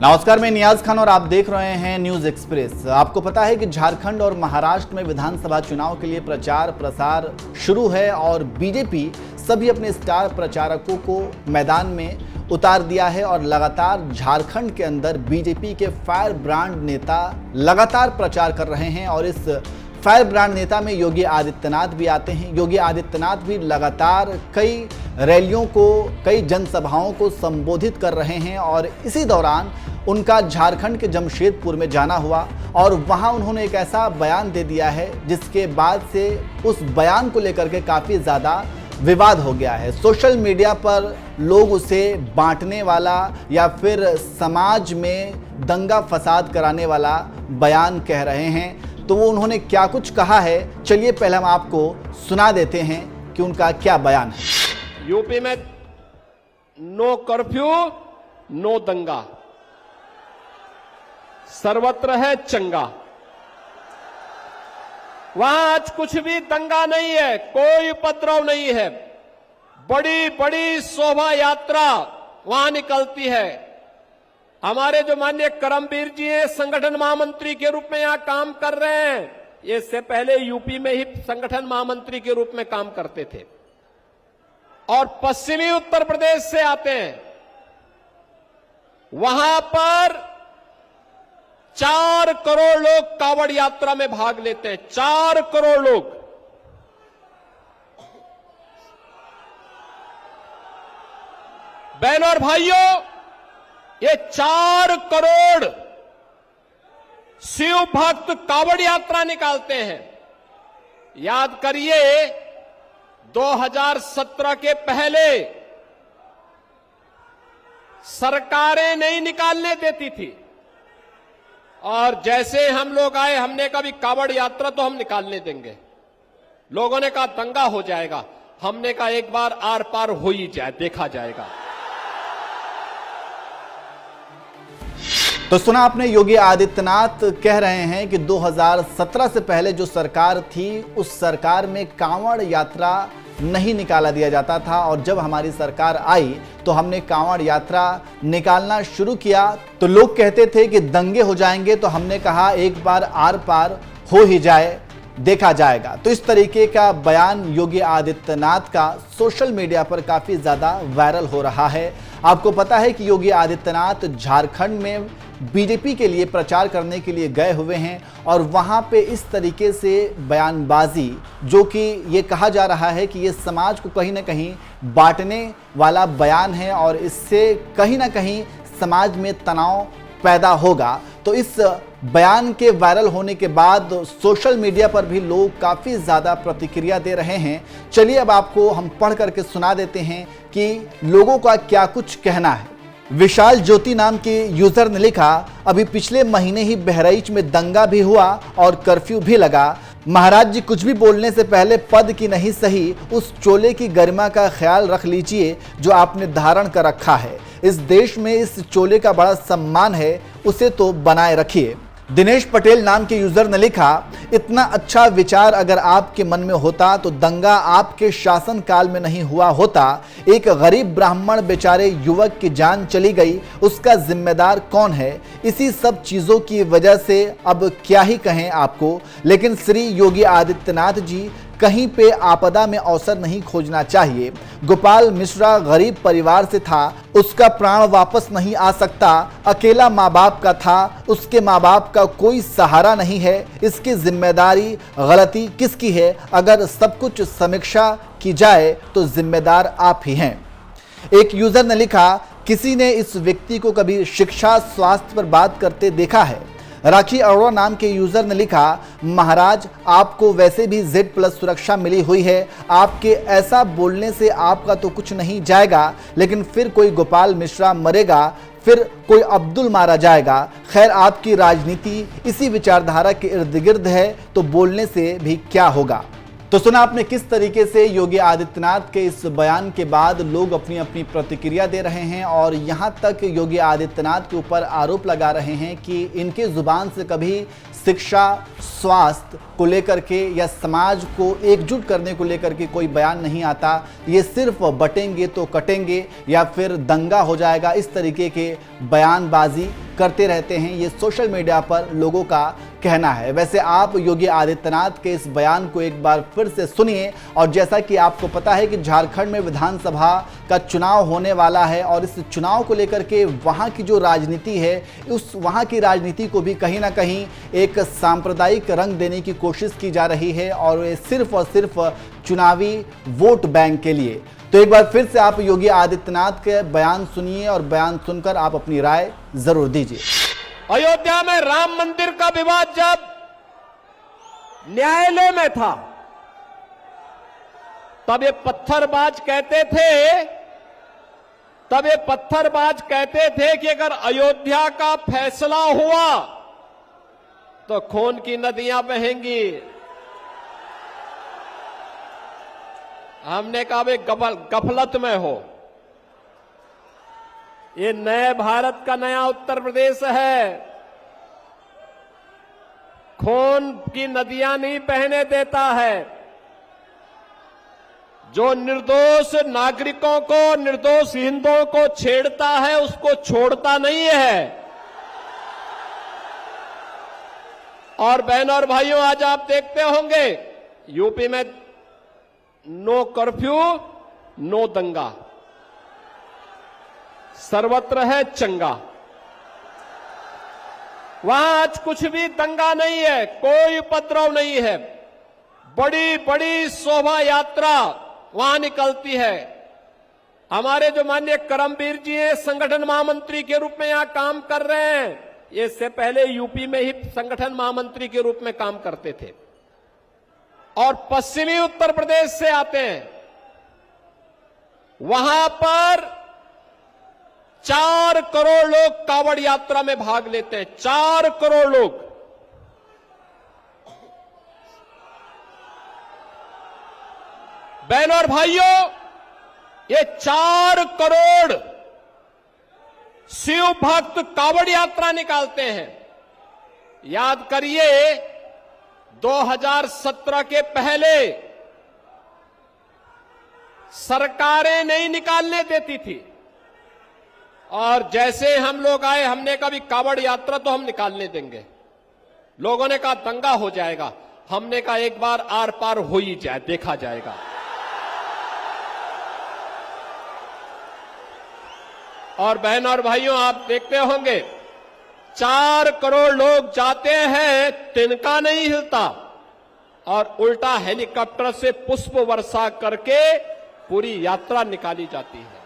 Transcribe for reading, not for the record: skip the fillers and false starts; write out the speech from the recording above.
नमस्कार, मैं नियाज खान और आप देख रहे हैं न्यूज एक्सप्रेस। आपको पता है कि झारखंड और महाराष्ट्र में विधानसभा चुनाव के लिए प्रचार प्रसार शुरू है और बीजेपी सभी अपने स्टार प्रचारकों को मैदान में उतार दिया है और लगातार झारखंड के अंदर बीजेपी के फायर ब्रांड नेता लगातार प्रचार कर रहे हैं और इस फायर ब्रांड नेता में योगी आदित्यनाथ भी आते हैं। योगी आदित्यनाथ भी लगातार कई रैलियों को, कई जनसभाओं को संबोधित कर रहे हैं और इसी दौरान उनका झारखंड के जमशेदपुर में जाना हुआ और वहां उन्होंने एक ऐसा बयान दे दिया है जिसके बाद से उस बयान को लेकर के काफ़ी ज़्यादा विवाद हो गया है। सोशल मीडिया पर लोग उसे बांटने वाला या फिर समाज में दंगा फसाद कराने वाला बयान कह रहे हैं। तो वो उन्होंने क्या कुछ कहा है, चलिए पहले हम आपको सुना देते हैं कि उनका क्या बयान है। यूपी में नो कर्फ्यू, नो दंगा, सर्वत्र है चंगा। वहां आज कुछ भी दंगा नहीं है, कोई उपद्रव नहीं है। बड़ी बड़ी शोभा यात्रा वहां निकलती है। हमारे जो माननीय करमवीर जी हैं, संगठन महामंत्री के रूप में यहां काम कर रहे हैं। ये इससे पहले यूपी में ही संगठन महामंत्री के रूप में काम करते थे और पश्चिमी उत्तर प्रदेश से आते हैं। वहां पर 4 करोड़ लोग कांवड़ यात्रा में भाग लेते हैं। 4 करोड़ लोग। बहनों और भाइयों, ये 4 करोड़ शिव भक्त कांवड़ यात्रा निकालते हैं। याद करिए, 2017 के पहले सरकारें नहीं निकालने देती थी और जैसे हम लोग आए, हमने कहा भी कांवड़ यात्रा तो हम निकालने देंगे। लोगों ने कहा दंगा हो जाएगा। हमने कहा एक बार आर पार हो ही जाए, देखा जाएगा। तो सुना आपने, योगी आदित्यनाथ कह रहे हैं कि 2017 से पहले जो सरकार थी उस सरकार में कांवड़ यात्रा नहीं निकाला दिया जाता था और जब हमारी सरकार आई तो हमने कांवड़ यात्रा निकालना शुरू किया। तो लोग कहते थे कि दंगे हो जाएंगे, तो हमने कहा एक बार आर पार हो ही जाए, देखा जाएगा। तो इस तरीके का बयान योगी आदित्यनाथ का सोशल मीडिया पर काफ़ी ज़्यादा वायरल हो रहा है। आपको पता है कि योगी आदित्यनाथ झारखंड में बीजेपी के लिए प्रचार करने के लिए गए हुए हैं और वहां पे इस तरीके से बयानबाजी, जो कि ये कहा जा रहा है कि ये समाज को कहीं ना कहीं बांटने वाला बयान है और इससे कहीं ना कहीं समाज में तनाव पैदा होगा। तो इस बयान के वायरल होने के बाद सोशल मीडिया पर भी लोग काफ़ी ज़्यादा प्रतिक्रिया दे रहे हैं। चलिए अब आपको हम पढ़ करके सुना देते हैं कि लोगों का क्या कुछ कहना है। विशाल ज्योति नाम के यूजर ने लिखा, अभी पिछले महीने ही बहराइच में दंगा भी हुआ और कर्फ्यू भी लगा। महाराज जी, कुछ भी बोलने से पहले पद की नहीं सही उस चोले की गरिमा का ख्याल रख लीजिए जो आपने धारण कर रखा है। इस देश में इस चोले का बड़ा सम्मान है, उसे तो बनाए रखिए। दिनेश पटेल नाम के यूजर ने लिखा, इतना अच्छा विचार अगर आपके मन में होता तो दंगा आपके शासन काल में नहीं हुआ होता। एक गरीब ब्राह्मण बेचारे युवक की जान चली गई, उसका जिम्मेदार कौन है? इसी सब चीज़ों की वजह से अब क्या ही कहें आपको। लेकिन श्री योगी आदित्यनाथ जी, कहीं पे आपदा में अवसर नहीं खोजना चाहिए। गोपाल मिश्रा गरीब परिवार से था, उसका प्राण वापस नहीं आ सकता। अकेला माँ बाप का था, उसके माँ बाप का कोई सहारा नहीं है। इसकी जिम्मेदारी गलती किसकी है? अगर सब कुछ समीक्षा की जाए तो जिम्मेदार आप ही हैं। एक यूजर ने लिखा, किसी ने इस व्यक्ति को कभी शिक्षा स्वास्थ्य पर बात करते देखा है? राखी अरोड़ा नाम के यूजर ने लिखा, महाराज आपको वैसे भी Z+ सुरक्षा मिली हुई है, आपके ऐसा बोलने से आपका तो कुछ नहीं जाएगा, लेकिन फिर कोई गोपाल मिश्रा मरेगा, फिर कोई अब्दुल मारा जाएगा। खैर, आपकी राजनीति इसी विचारधारा के इर्द गिर्द है, तो बोलने से भी क्या होगा। तो सुना आपने किस तरीके से योगी आदित्यनाथ के इस बयान के बाद लोग अपनी अपनी प्रतिक्रिया दे रहे हैं और यहां तक योगी आदित्यनाथ के ऊपर आरोप लगा रहे हैं कि इनके जुबान से कभी शिक्षा, स्वास्थ्य को लेकर के या समाज को एकजुट करने को लेकर के कोई बयान नहीं आता। ये सिर्फ बटेंगे तो कटेंगे या फिर दंगा हो जाएगा, इस तरीके के बयानबाजी करते रहते हैं, ये सोशल मीडिया पर लोगों का कहना है। वैसे आप योगी आदित्यनाथ के इस बयान को एक बार फिर से सुनिए। और जैसा कि आपको पता है कि झारखंड में विधानसभा का चुनाव होने वाला है और इस चुनाव को लेकर के वहाँ की जो राजनीति है, उस वहाँ की राजनीति को भी कहीं ना कहीं एक सांप्रदायिक रंग देने की कोशिश की जा रही है, और ये सिर्फ और सिर्फ चुनावी वोट बैंक के लिए। तो एक बार फिर से आप योगी आदित्यनाथ के बयान सुनिए और बयान सुनकर आप अपनी राय जरूर दीजिए। अयोध्या में राम मंदिर का विवाद जब न्यायालय में था, तब ये पत्थरबाज कहते थे कि अगर अयोध्या का फैसला हुआ तो खून की नदियां बहेंगी। हमने कहा वे गफलत में हो। ये नए भारत का नया उत्तर प्रदेश है, खून की नदियां नहीं बहने देता है। जो निर्दोष नागरिकों को, निर्दोष हिंदुओं को छेड़ता है, उसको छोड़ता नहीं है। और बहनों और भाइयों, आज आप देखते होंगे यूपी में नो कर्फ्यू, नो दंगा, सर्वत्र है चंगा। वहां आज कुछ भी दंगा नहीं है, कोई उपद्रव नहीं है। बड़ी बड़ी शोभा यात्रा वहां निकलती है। हमारे जो माननीय करमवीर जी हैं, संगठन महामंत्री के रूप में यहां काम कर रहे हैं। ये इससे पहले यूपी में ही संगठन महामंत्री के रूप में काम करते थे और पश्चिमी उत्तर प्रदेश से आते हैं। वहां पर 4 करोड़ लोग कांवड़ यात्रा में भाग लेते हैं। 4 करोड़ लोग। बहनों और भाइयों, ये 4 करोड़ शिव भक्त कांवड़ यात्रा निकालते हैं। याद करिए, 2017 के पहले सरकारें नहीं निकालने देती थी, और जैसे हम लोग आए, हमने कहा भी कांवड़ यात्रा तो हम निकालने देंगे। लोगों ने कहा दंगा हो जाएगा। हमने कहा एक बार आर पार हो ही जाए, देखा जाएगा। और बहनों और भाइयों, आप देखते होंगे 4 करोड़ लोग जाते हैं, तिनका नहीं हिलता, और उल्टा हेलीकॉप्टर से पुष्प वर्षा करके पूरी यात्रा निकाली जाती है।